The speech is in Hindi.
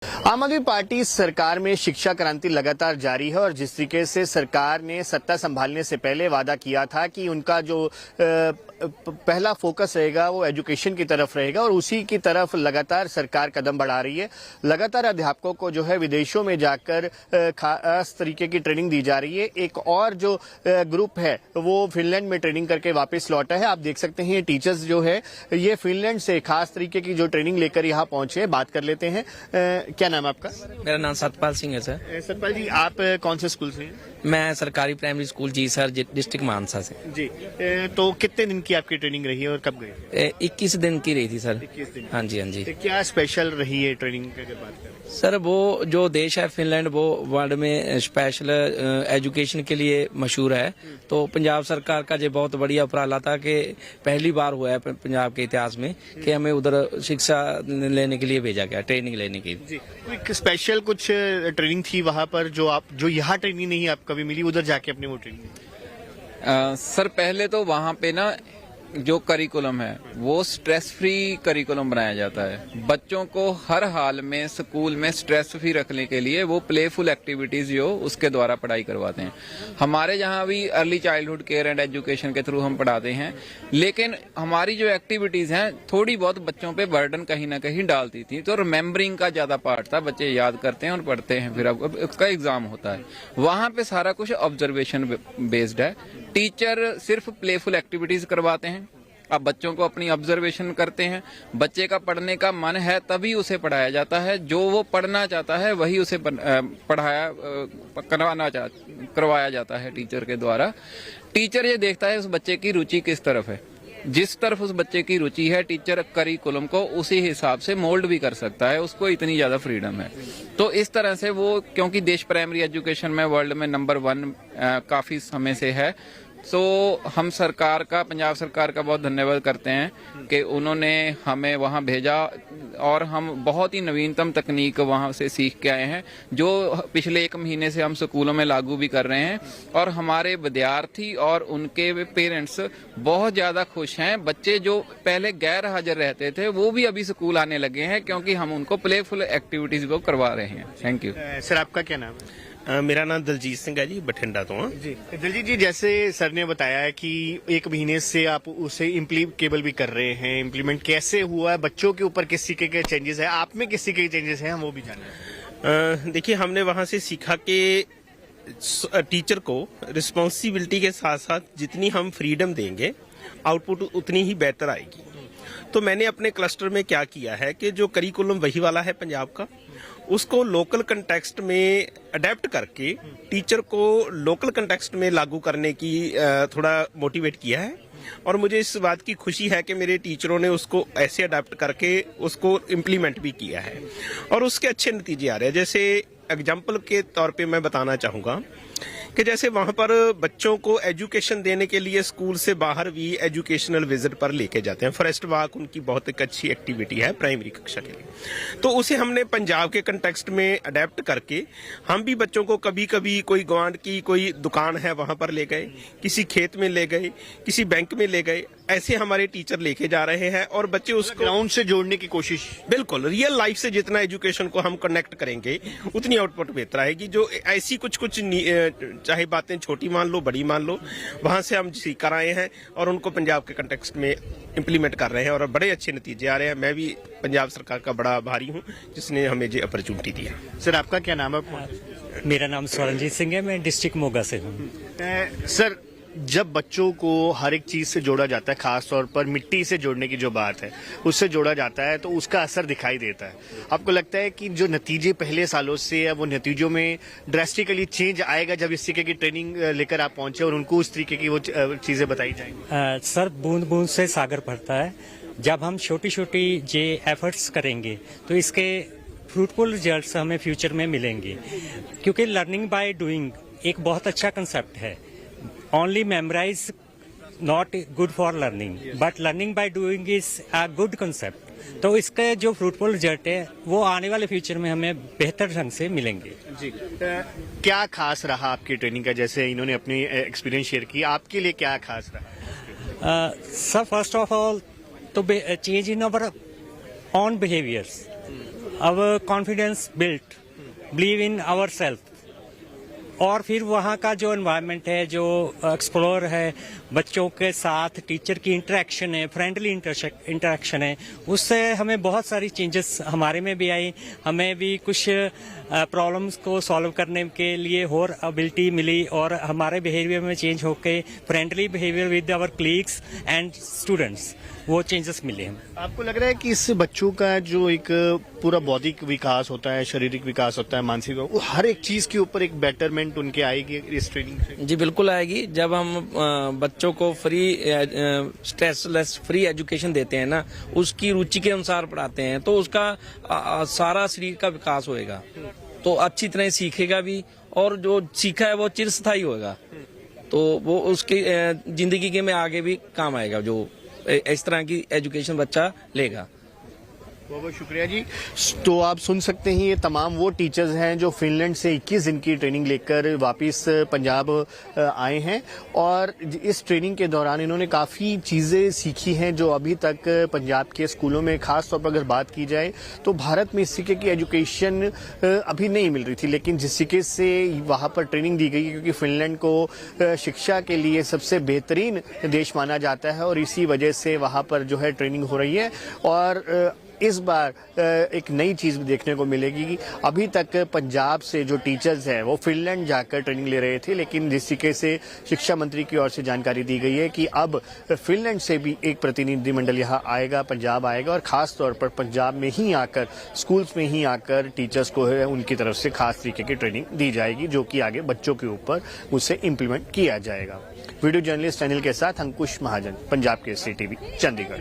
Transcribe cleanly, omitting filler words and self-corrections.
आम आदमी पार्टी सरकार में शिक्षा क्रांति लगातार जारी है और जिस तरीके से सरकार ने सत्ता संभालने से पहले वादा किया था कि उनका जो पहला फोकस रहेगा वो एजुकेशन की तरफ रहेगा और उसी की तरफ लगातार सरकार कदम बढ़ा रही है। लगातार अध्यापकों को जो है विदेशों में जाकर खास तरीके की ट्रेनिंग दी जा रही है। एक और जो ग्रुप है वो फिनलैंड में ट्रेनिंग करके वापस लौटा है। आप देख सकते हैं ये टीचर्स जो है ये फिनलैंड से खास तरीके की जो ट्रेनिंग लेकर यहाँ पहुंचे। बात कर लेते हैं। क्या नाम है आपका? मेरा नाम सतपाल सिंह है सर। सतपाल जी, आप कौन से स्कूल से हैं? मैं सरकारी प्राइमरी स्कूल जी सर डिस्ट्रिक्ट मानसा से। जी, तो कितने दिन की आपकी ट्रेनिंग रही है और कब गए? 21 दिन की रही थी सर। 21 दिन। हाँ जी, हाँ जी। तो क्या स्पेशल रही है ट्रेनिंग की अगर बात करें? सर वो जो देश है फिनलैंड वो वर्ल्ड में स्पेशल एजुकेशन के लिए मशहूर है। तो पंजाब सरकार का जो बहुत बढ़िया उपराला था कि पहली बार हुआ है पंजाब के इतिहास में कि हमें उधर शिक्षा लेने के लिए भेजा गया, ट्रेनिंग लेने की। जी, कोई स्पेशल कुछ ट्रेनिंग थी वहाँ पर जो यहाँ ट्रेनिंग नहीं आप कभी मिली उधर जाके अपने वो ट्रेनिंग? सर पहले तो वहाँ पे ना जो करिकुलम है वो स्ट्रेस फ्री करिकुलम बनाया जाता है। बच्चों को हर हाल में स्कूल में स्ट्रेस फ्री रखने के लिए वो प्लेफुल एक्टिविटीज जो उसके द्वारा पढ़ाई करवाते हैं। हमारे यहाँ भी early childhood care and education के थ्रू हम पढ़ाते हैं, लेकिन हमारी जो एक्टिविटीज हैं थोड़ी बहुत बच्चों पे बर्डन कहीं ना कहीं डालती थी। तो रिमेम्बरिंग का ज्यादा पार्ट था, बच्चे याद करते हैं और पढ़ते हैं, फिर अब उसका एग्जाम होता है। वहां पे सारा कुछ ऑब्जर्वेशन बेस्ड है। टीचर सिर्फ प्लेफुल एक्टिविटीज करवाते हैं। अब बच्चों को अपनी ऑब्जर्वेशन करते हैं। बच्चे का पढ़ने का मन है तभी उसे पढ़ाया जाता है। जो वो पढ़ना चाहता है वही उसे करवाया जाता है टीचर के द्वारा। टीचर ये देखता है उस बच्चे की रुचि किस तरफ है। जिस तरफ उस बच्चे की रुचि है टीचर करिकुलम को उसी हिसाब से मोल्ड भी कर सकता है। उसको इतनी ज्यादा फ्रीडम है। तो इस तरह से वो, क्योंकि देश प्राइमरी एजुकेशन में वर्ल्ड में नंबर 1 काफी समय से है, तो हम सरकार का, पंजाब सरकार का बहुत धन्यवाद करते हैं कि उन्होंने हमें वहां भेजा और हम बहुत ही नवीनतम तकनीक वहां से सीख के आए हैं, जो पिछले 1 महीने से हम स्कूलों में लागू भी कर रहे हैं। और हमारे विद्यार्थी और उनके पेरेंट्स बहुत ज्यादा खुश हैं। बच्चे जो पहले गैर हाजिर रहते थे वो भी अभी स्कूल आने लगे हैं, क्योंकि हम उनको प्लेफुल एक्टिविटीज वो करवा रहे हैं। Thank you sir. आपका क्या नाम है? मेरा नाम दलजीत सिंह है जी, बठिंडा तो। जी दलजीत जी, जैसे सर ने बताया है कि 1 महीने से आप उसे इम्प्लीकेबल भी कर रहे हैं, इम्प्लीमेंट कैसे हुआ है, बच्चों के ऊपर किस तरीके के चेंजेस है, आप में किस तरीके के चेंजेस हैं, हम वो भी जाने। देखिए, हमने वहां से सीखा कि टीचर को रिस्पॉन्सिबिलिटी के साथ साथ जितनी हम फ्रीडम देंगे आउटपुट उतनी ही बेहतर आएगी। तो मैंने अपने क्लस्टर में क्या किया है कि जो करिकुलम वही वाला है पंजाब का, उसको लोकल कंटेक्स्ट में अडेप्ट करके टीचर को लोकल कंटेक्स्ट में लागू करने की थोड़ा मोटिवेट किया है। और मुझे इस बात की खुशी है कि मेरे टीचरों ने उसको ऐसे अडेप्ट करके उसको इम्प्लीमेंट भी किया है और उसके अच्छे नतीजे आ रहे हैं। जैसे एग्जाम्पल के तौर पे मैं बताना चाहूँगा कि जैसे वहाँ पर बच्चों को एजुकेशन देने के लिए स्कूल से बाहर भी एजुकेशनल विजिट पर लेके जाते हैं। फॉरेस्ट वॉक उनकी बहुत एक अच्छी एक्टिविटी है प्राइमरी कक्षा के लिए। तो उसे हमने पंजाब के कंटेक्स्ट में अडेप्ट करके हम भी बच्चों को कभी कभी कोई ग्वांड की कोई दुकान है वहाँ पर ले गए, किसी खेत में ले गए, किसी बैंक में ले गए। ऐसे हमारे टीचर लेके जा रहे हैं और बच्चे उसको ग्राउंड से जोड़ने की कोशिश। बिल्कुल, रियल लाइफ से जितना एजुकेशन को हम कनेक्ट करेंगे उतनी आउटपुट बेहतर आएगी। जो ऐसी कुछ चाहे बातें छोटी मान लो बड़ी मान लो, वहां से हम सीख कर आए हैं और उनको पंजाब के कंटेक्स्ट में इम्प्लीमेंट कर रहे हैं और बड़े अच्छे नतीजे आ रहे हैं। मैं भी पंजाब सरकार का बड़ा आभारी हूं जिसने हमें ये अपॉर्चुनिटी दिया। सर आपका क्या नाम है? मेरा नाम स्वरणजीत सिंह है, मैं डिस्ट्रिक्ट मोगा से हूँ। सर, जब बच्चों को हर एक चीज से जोड़ा जाता है, खास तौर पर मिट्टी से जोड़ने की जो बात है उससे जोड़ा जाता है, तो उसका असर दिखाई देता है। आपको लगता है कि जो नतीजे पहले सालों से है वो नतीजों में ड्रेस्टिकली चेंज आएगा जब इस तरीके की ट्रेनिंग लेकर आप पहुंचे और उनको उस तरीके की वो चीजें बताई जाएंगी? सर, बूंद बूंद से सागर भरता है। जब हम छोटी छोटी जे एफर्ट्स करेंगे तो इसके फ्रूटफुल रिजल्ट्स हमें फ्यूचर में मिलेंगे, क्योंकि लर्निंग बाय डूइंग एक बहुत अच्छा कंसेप्ट है। Only memorize not good for learning, but learning by doing is a good concept. तो इसके जो फ्रूटफुल रिजल्ट है वो आने वाले फ्यूचर में हमें बेहतर ढंग से मिलेंगे। जी, क्या खास रहा आपकी ट्रेनिंग का? जैसे इन्होंने अपनी एक्सपीरियंस शेयर की, आपके लिए क्या खास रहा? सर, फर्स्ट ऑफ ऑल तो change in our on behaviours. our confidence built, believe in ourselves. और फिर वहाँ का जो एनवायरनमेंट है, जो एक्सप्लोर है, बच्चों के साथ टीचर की इंटरेक्शन है, फ्रेंडली इंटरेक्शन है, उससे हमें बहुत सारी चेंजेस हमारे में भी आई। हमें भी कुछ प्रॉब्लम्स को सॉल्व करने के लिए और एबिलिटी मिली और हमारे बिहेवियर में चेंज होके friendly behaviour with our colleagues and students, वो चेंजेस मिले हैं। आपको लग रहा है कि इस बच्चों का जो एक पूरा बौद्धिक विकास होता है, शारीरिक विकास होता है, मानसिक, वो हर एक चीज के ऊपर एक बेटरमेंट उनके आएगी इस ट्रेनिंग से? जी बिल्कुल आएगी। जब हम बच्चों को फ्री स्ट्रेसलेस फ्री एजुकेशन देते हैं ना, उसकी रुचि के अनुसार पढ़ाते हैं, तो उसका सारा शरीर का विकास होएगा, तो अच्छी तरह सीखेगा भी, और जो सीखा है वो चिरस्थायी होगा, तो वो उसकी जिंदगी के में आगे भी काम आएगा, जो इस तरह की एजुकेशन बच्चा लेगा। बहुत बहुत शुक्रिया जी। तो आप सुन सकते हैं, ये तमाम वो टीचर्स हैं जो फिनलैंड से 21 दिन की ट्रेनिंग लेकर वापस पंजाब आए हैं, और इस ट्रेनिंग के दौरान इन्होंने काफ़ी चीज़ें सीखी हैं जो अभी तक पंजाब के स्कूलों में, खास तौर पर अगर बात की जाए तो भारत में इस तरीके की एजुकेशन अभी नहीं मिल रही थी, लेकिन जिस तरीके से वहाँ पर ट्रेनिंग दी गई, क्योंकि फिनलैंड को शिक्षा के लिए सबसे बेहतरीन देश माना जाता है और इसी वजह से वहाँ पर जो है ट्रेनिंग हो रही है। और इस बार एक नई चीज़ देखने को मिलेगी कि अभी तक पंजाब से जो टीचर्स हैं वो फिनलैंड जाकर ट्रेनिंग ले रहे थे, लेकिन जिस तरीके से शिक्षा मंत्री की ओर से जानकारी दी गई है कि अब फिनलैंड से भी एक प्रतिनिधिमंडल यहाँ आएगा, पंजाब आएगा, और ख़ास तौर पर पंजाब में ही आकर, स्कूल्स में ही आकर टीचर्स को है उनकी तरफ से खास तरीके की ट्रेनिंग दी जाएगी, जो कि आगे बच्चों के ऊपर उसे इम्प्लीमेंट किया जाएगा। वीडियो जर्नलिस्ट अनिल के साथ अंकुश महाजन, पंजाब केसरी टीवी, चंडीगढ़।